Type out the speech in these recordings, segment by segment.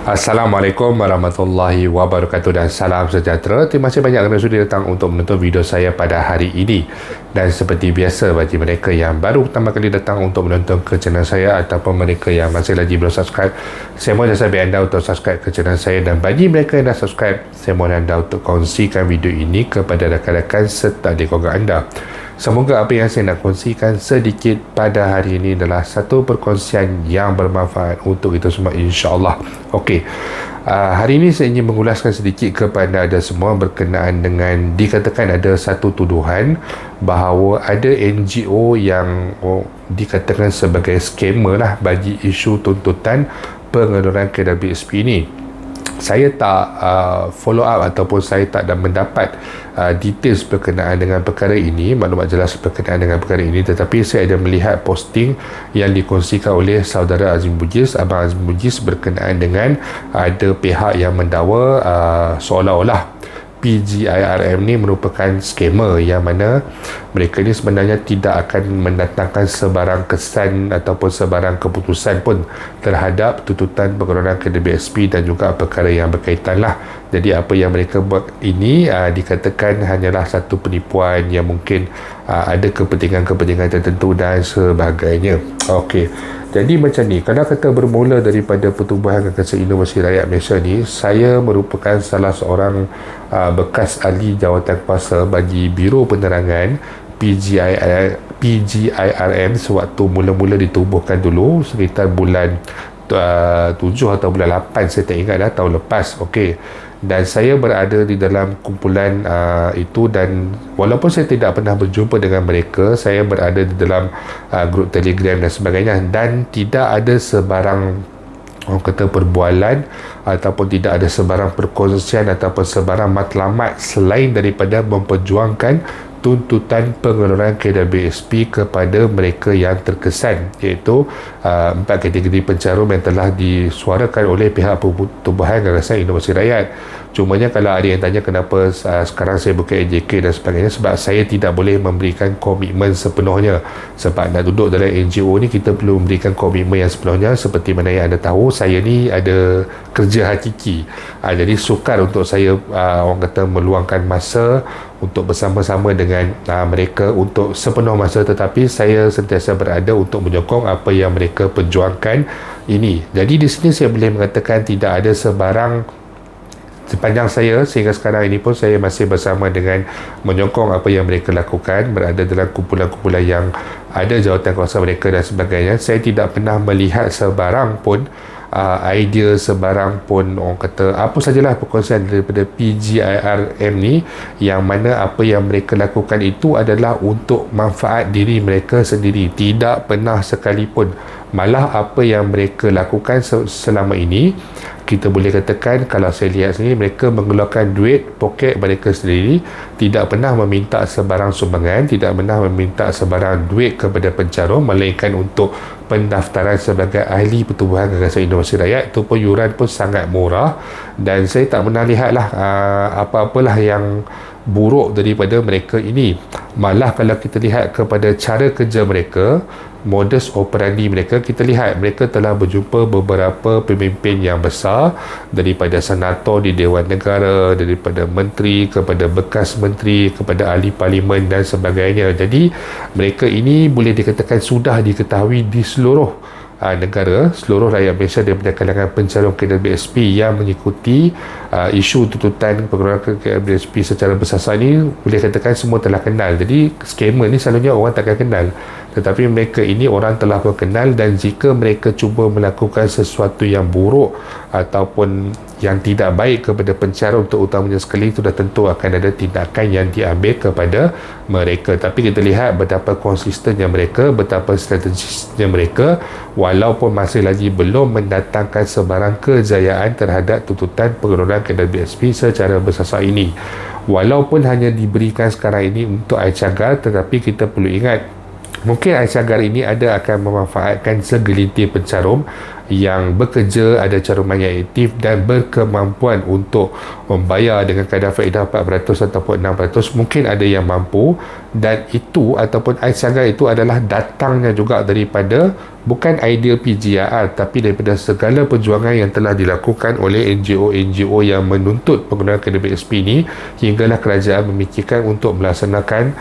Assalamualaikum warahmatullahi wabarakatuh dan salam sejahtera. Terima kasih banyak kerana sudi datang untuk menonton video saya pada hari ini. Dan seperti biasa, bagi mereka yang baru pertama kali datang untuk menonton ke channel saya ataupun mereka yang masih lagi belum subscribe, saya mohon jasa anda untuk subscribe ke channel saya. Dan bagi mereka yang dah subscribe, saya mohon anda untuk kongsikan video ini kepada rakan-rakan serta adik keluarga anda. Semoga apa yang saya nak kongsikan sedikit pada hari ini adalah satu perkongsian yang bermanfaat untuk kita semua, insya-Allah. Okey. Hari ini saya ingin mengulaskan sedikit kepada anda semua berkenaan dengan dikatakan ada satu tuduhan bahawa ada NGO yang dikatakan sebagai scammer lah bagi isu tuntutan pengeluaran KWSP ini. Saya tak follow up ataupun saya tak ada mendapat details berkenaan dengan perkara ini, maklumat jelas berkenaan dengan perkara ini, tetapi saya ada melihat posting yang dikongsikan oleh saudara Azim Bugis, Abang Azim Bugis, berkenaan dengan ada pihak yang mendakwa seolah-olah PGIRM ni merupakan scammer, yang mana mereka ni sebenarnya tidak akan mendatangkan sebarang kesan ataupun sebarang keputusan pun terhadap tuntutan pengeluaran KWSP dan juga perkara yang berkaitan lah. Jadi apa yang mereka buat ini dikatakan hanyalah satu penipuan yang mungkin ada kepentingan-kepentingan tertentu dan sebagainya. Okey. Jadi macam ni, kalau kata bermula daripada Pertubuhan Gagasan Inovasi Rakyat Malaysia ni, saya merupakan salah seorang bekas ahli jawatan kuasa bagi Biro Penerangan PGIRM sewaktu mula-mula ditubuhkan dulu sekitar bulan 7 atau bulan 8, saya tak ingat dah, tahun lepas. Okey. Dan saya berada di dalam kumpulan itu, dan walaupun saya tidak pernah berjumpa dengan mereka, saya berada di dalam grup Telegram dan sebagainya, dan tidak ada sebarang orang kata perbualan ataupun tidak ada sebarang perkongsian ataupun sebarang matlamat selain daripada memperjuangkan tuntutan pengeluaran KWSP kepada mereka yang terkesan, iaitu 4 kategori pencarum yang telah disuarakan oleh pihak Pertubuhan Gagasan Inovasi Rakyat. Cumanya kalau ada yang tanya kenapa sekarang saya buka AJK dan sebagainya, sebab saya tidak boleh memberikan komitmen sepenuhnya. Sebab nak duduk dalam NGO ni, kita perlu memberikan komitmen yang sepenuhnya. Seperti mana yang anda tahu, saya ni ada kerja hakiki. Jadi sukar untuk saya orang kata meluangkan masa untuk bersama-sama dengan mereka untuk sepenuh masa, tetapi saya sentiasa berada untuk menyokong apa yang mereka perjuangkan ini. Jadi di sini saya boleh mengatakan tidak ada sebarang, sepanjang saya sehingga sekarang ini pun saya masih bersama dengan menyokong apa yang mereka lakukan, berada dalam kumpulan-kumpulan yang ada jawatan kuasa mereka dan sebagainya. Saya tidak pernah melihat sebarang pun idea, sebarang pun orang kata apa sajalah perkongsian daripada PGIRM ni yang mana apa yang mereka lakukan itu adalah untuk manfaat diri mereka sendiri. Tidak pernah sekalipun. Malah apa yang mereka lakukan selama ini, kita boleh katakan, kalau saya lihat sini, mereka mengeluarkan duit poket mereka sendiri, tidak pernah meminta sebarang sumbangan, tidak pernah meminta sebarang duit kepada pencarum, melainkan untuk pendaftaran sebagai ahli Pertubuhan Gagasan Inovasi Rakyat. Itu pun yuran pun sangat murah, dan saya tak pernah lihatlah apa-apalah yang buruk daripada mereka ini. Malah kalau kita lihat kepada cara kerja mereka, modus operandi mereka, kita lihat mereka telah berjumpa beberapa pemimpin yang besar, daripada senator di Dewan Negara, daripada menteri kepada bekas menteri kepada ahli parlimen dan sebagainya. Jadi mereka ini boleh dikatakan sudah diketahui di seluruh negara, seluruh rakyat Malaysia daripada kalangan pencarum KWSP yang mengikuti isu tuntutan pengeluaran KWSP secara bersasar ni, boleh katakan semua telah kenal. Jadi scammer ni selalunya orang takkan kenal, tetapi mereka ini orang telah berkenal, dan jika mereka cuba melakukan sesuatu yang buruk ataupun yang tidak baik kepada pencarum terutamanya sekali, itu dah tentu akan ada tindakan yang diambil kepada mereka. Tapi kita lihat betapa konsistennya mereka, betapa strategisnya mereka, walaupun masih lagi belum mendatangkan sebarang kejayaan terhadap tuntutan pengeluaran KWSP secara bersasar ini. Walaupun hanya diberikan sekarang ini untuk air cagar, tetapi kita perlu ingat, mungkin air cagar ini ada akan memanfaatkan segelintir pencarum yang bekerja, ada caruman yang aktif dan berkemampuan untuk membayar dengan kadar faedah 4% ataupun 6%. Mungkin ada yang mampu, dan itu ataupun ais cagar itu adalah datangnya juga daripada bukan idea PGRR, tapi daripada segala perjuangan yang telah dilakukan oleh NGO-NGO yang menuntut penggunaan KDBSP ini, hinggalah kerajaan memikirkan untuk melaksanakan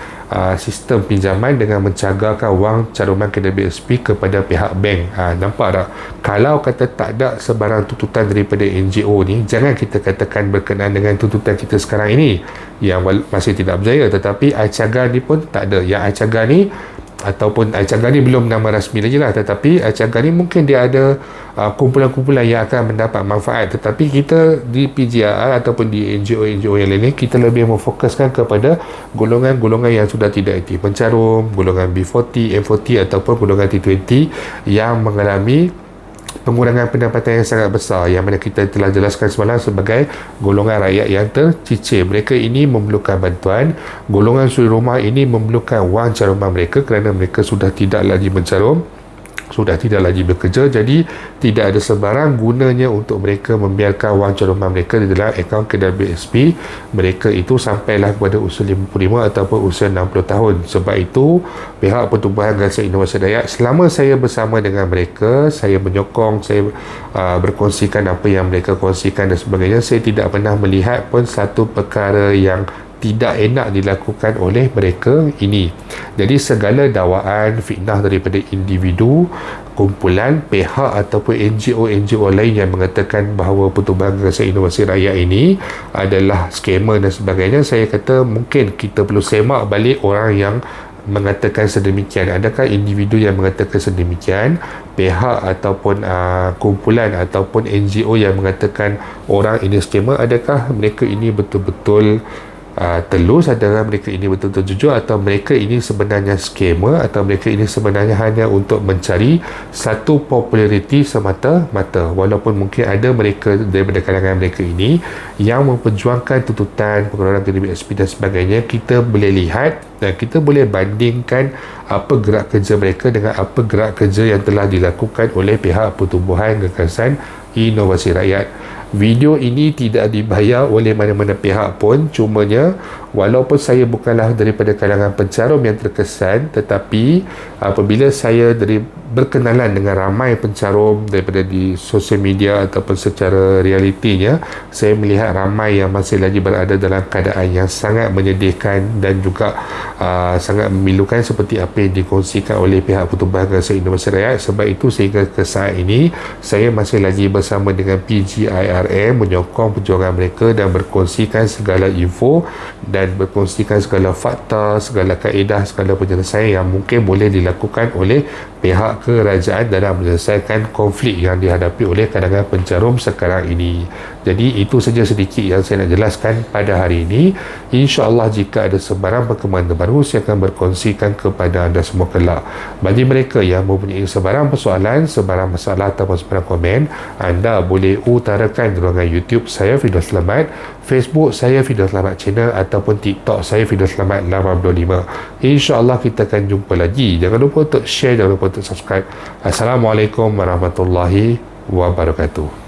sistem pinjaman dengan mencagarkan wang caruman KDBSP kepada pihak bank. Nampak tak? Kalau kata tak ada sebarang tuntutan daripada NGO ni, jangan kita katakan berkenaan dengan tuntutan kita sekarang ini yang masih tidak berjaya, tetapi ais cagar ni pun tak ada. Yang ais cagar ni ataupun ais cagar ni belum nama rasmi lagi lah, tetapi ais cagar ni mungkin dia ada kumpulan-kumpulan yang akan mendapat manfaat, tetapi kita di PGRR ataupun di NGO-NGO yang lain, kita lebih memfokuskan kepada golongan-golongan yang sudah tidak aktif pencarum, golongan B40, M40 ataupun golongan T20 yang mengalami pengurangan pendapatan yang sangat besar, yang mana kita telah jelaskan semalam sebagai golongan rakyat yang tercicir. Mereka ini memerlukan bantuan. Golongan suri rumah ini memerlukan wang caruman mereka kerana mereka sudah tidak lagi mencarum, sudah tidak lagi bekerja, jadi tidak ada sebarang gunanya untuk mereka membiarkan wang caruman mereka di dalam akaun KDBSP mereka itu sampailah kepada usia 55 ataupun usia 60 tahun. Sebab itu pihak Pertubuhan Gangsa Inovasi Rakyat, selama saya bersama dengan mereka, saya menyokong, saya berkongsikan apa yang mereka kongsikan dan sebagainya, saya tidak pernah melihat pun satu perkara yang tidak enak dilakukan oleh mereka ini. Jadi segala dakwaan fitnah daripada individu, kumpulan, pihak ataupun NGO-NGO lain yang mengatakan bahawa Pertubuhan Gangsa Inovasi Rakyat ini adalah skamer dan sebagainya, saya kata mungkin kita perlu semak balik orang yang mengatakan sedemikian. Adakah individu yang mengatakan sedemikian, pihak ataupun kumpulan ataupun NGO yang mengatakan orang ini skamer, adakah mereka ini betul-betul telus, adalah mereka ini betul-betul jujur, atau mereka ini sebenarnya skamer, atau mereka ini sebenarnya hanya untuk mencari satu populariti semata-mata. Walaupun mungkin ada mereka daripada kalangan mereka ini yang memperjuangkan tuntutan pengeluaran KDBSP dan sebagainya, kita boleh lihat dan kita boleh bandingkan apa gerak kerja mereka dengan apa gerak kerja yang telah dilakukan oleh pihak Pertubuhan Gagasan Inovasi Rakyat. Video ini tidak dibayar oleh mana-mana pihak pun, cumanya walaupun saya bukanlah daripada kalangan pencarum yang terkesan, tetapi apabila saya berkenalan dengan ramai pencarum daripada di sosial media ataupun secara realitinya, saya melihat ramai yang masih lagi berada dalam keadaan yang sangat menyedihkan dan juga sangat memilukan seperti apa yang dikongsikan oleh pihak Pertubuhan Gangsa Inovasi Rakyat. Sebab itu sehingga ke saat ini saya masih lagi bersama dengan PGIRM menyokong perjuangan mereka dan berkongsikan segala info dan berkongsikan segala fakta, segala kaedah, segala penyelesaian yang mungkin boleh dilakukan oleh pihak kerajaan dalam menyelesaikan konflik yang dihadapi oleh kalangan pencarum sekarang ini. Jadi itu saja sedikit yang saya nak jelaskan pada hari ini. InsyaAllah jika ada sebarang perkembangan terbaru, saya akan berkongsikan kepada anda semua kelak. Bagi mereka yang mempunyai sebarang persoalan, sebarang masalah ataupun sebarang komen, anda boleh utarakan di ruangan YouTube saya Firdaus Selamat, Facebook saya Firdaus Selamat Channel, ataupun TikTok saya Firdaus Selamat 825. InsyaAllah kita akan jumpa lagi. Jangan lupa untuk share, jangan lupa untuk subscribe. Assalamualaikum warahmatullahi wabarakatuh.